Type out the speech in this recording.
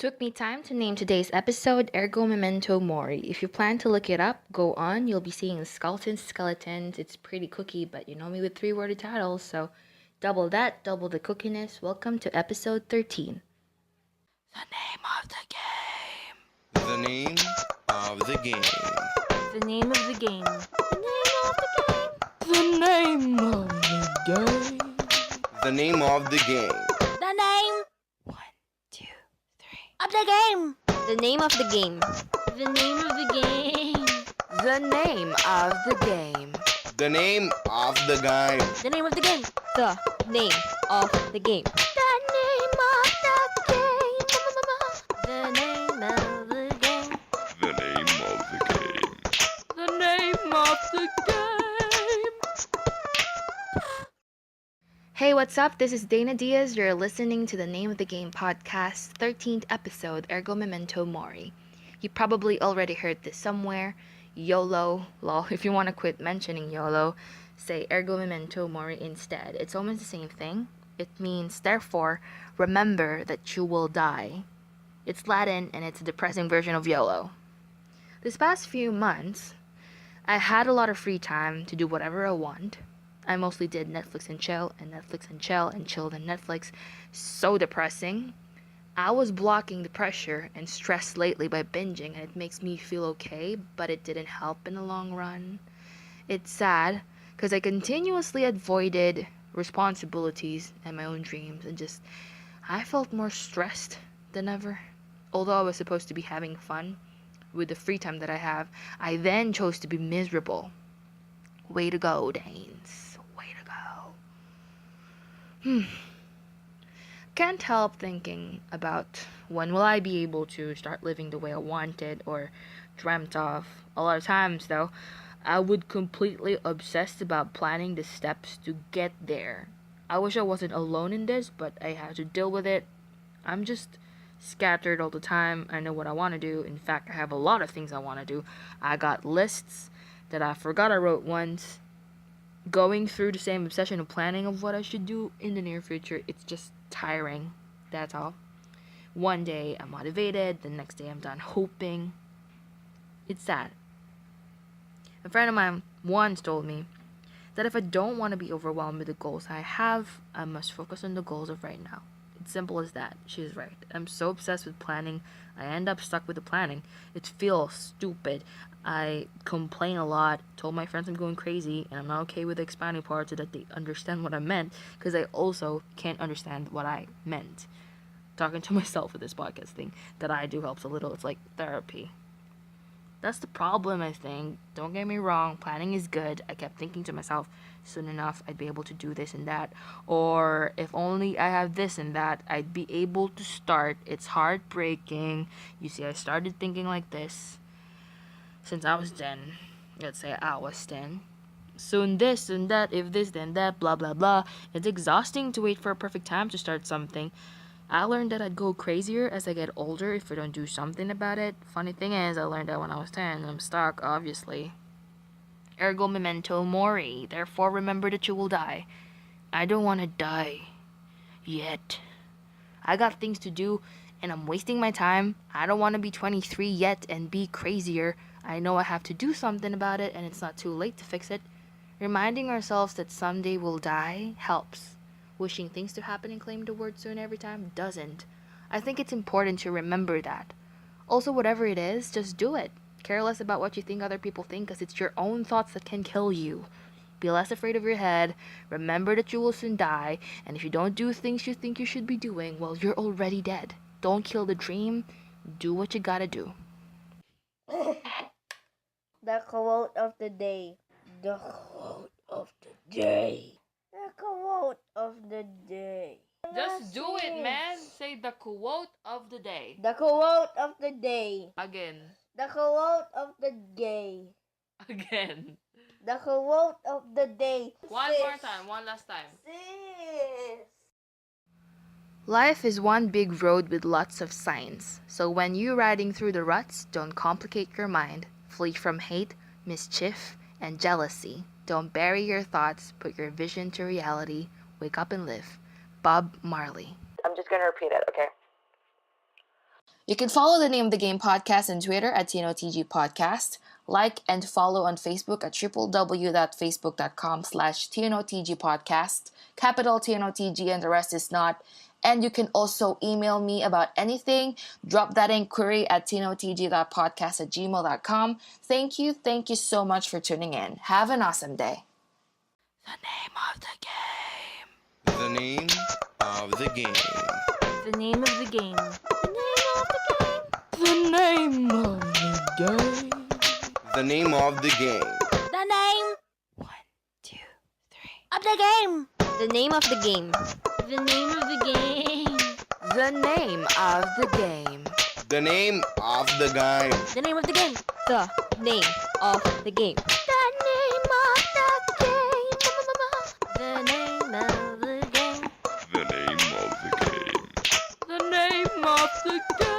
Took me time to name today's episode Ergo Memento Mori. If you plan to look it up, go on. You'll be seeing skeletons. It's pretty cookie, but you know me with three-worded titles, so double that, double the cookiness. Welcome to episode 13. The name of the game. The name of the game. The name of the game. The name of the game. The name of the game. The name 1, 2, 3. of the game. The name of the game. The name of the game. The name of the game. The name of the game. The name of the game. The name of the game. The name of the game. The name of the game. The name of the game. The name of the game. Hey, what's up? This is Diaz. You're listening to the Name of the Game podcast, 13th episode, Ergo Memento Mori. You probably already heard this somewhere. YOLO, lol. If you want to quit mentioning YOLO, say Ergo Memento Mori instead. It's almost the same thing. It means, therefore, remember that you will die. It's Latin and it's a depressing version of YOLO. This past few months, I had a lot of free time to do whatever I want. I mostly did Netflix and chill, and Netflix and chill, and chilled and Netflix. So depressing. I was blocking the pressure and stress lately by binging, and it makes me feel okay, but it didn't help in the long run. It's sad, because I continuously avoided responsibilities and my own dreams, and I felt more stressed than ever. Although I was supposed to be having fun with the free time that I have, I then chose to be miserable. Way to go, Danes. Way to go. Can't help thinking about when will I be able to start living the way I wanted or dreamt of. A lot of times, though, I would completely obsess about planning the steps to get there. I wish I wasn't alone in this, but I have to deal with it. I'm just scattered all the time. I know what I want to do. In fact, I have a lot of things I want to do. I got lists that I forgot I wrote once. Going through the same obsession of planning of what I should do in the near future, it's just tiring. That's all. One day I'm motivated, the next day I'm done hoping. It's sad. A friend of mine once told me that if I don't want to be overwhelmed with the goals I have, I must focus on the goals of right now. It's simple as that. She's right. I'm so obsessed with planning, I end up stuck with the planning. It feels stupid. I complain a lot, told my friends I'm going crazy, and I'm not okay with the expanding part so that they understand what I meant, because I also can't understand what I meant. Talking to myself with this podcast thing that I do helps a little. It's like therapy. That's the problem, I think. Don't get me wrong, planning is good. I kept thinking to myself, soon enough I'd be able to do this and that. Or if only I have this and that, I'd be able to start. It's heartbreaking. You see, I started thinking like this since I was 10. Let's say I was 10. Soon this, soon that, if this, then that, blah, blah, blah. It's exhausting to wait for a perfect time to start something. I learned that I'd go crazier as I get older if I don't do something about it. Funny thing is, I learned that when I was 10, and I'm stuck, obviously. Ergo memento mori, therefore remember that you will die. I don't want to die. Yet. I got things to do, and I'm wasting my time. I don't want to be 23 yet and be crazier. I know I have to do something about it, and it's not too late to fix it. Reminding ourselves that someday we'll die helps. Wishing things to happen and claiming the word soon every time doesn't. I think it's important to remember that. Also, whatever it is, just do it. Care less about what you think other people think, because it's your own thoughts that can kill you. Be less afraid of your head. Remember that you will soon die, and if you don't do things you think you should be doing, well, you're already dead. Don't kill the dream. Do what you gotta do. The quote of the day. The quote of the day. The quote of the day. Just do it, man. Say the quote of the day. The quote of the day. Again. The quote of the day. Again. The quote of the day. One Sis. more time. One last time. Sis. Life is one big road with lots of signs. So when you're riding through the ruts, don't complicate your mind. Flee from hate, mischief, and jealousy. Don't bury your thoughts. Put your vision to reality. Wake up and live. Bob Marley. I'm just going to repeat it, okay? You can follow the Name of the Game podcast on Twitter at TNOTG Podcast. Like and follow on Facebook at www.facebook.com/TNOTG Podcast. Capital TNOTG and the rest is not. And you can also email me about anything. Drop that inquiry at tnotg.podcast@gmail.com. Thank you so much for tuning in. Have an awesome day. The name of the game. The name of the game. The name of the game. The name of the game. The name of the game. The name 1, 2, 3. of the game. The name of the game. The name of the game. The name of the game. The name of the game. The name of the game. The name of the game. The name of the game. The name of the game. The name of the game. The name of the game.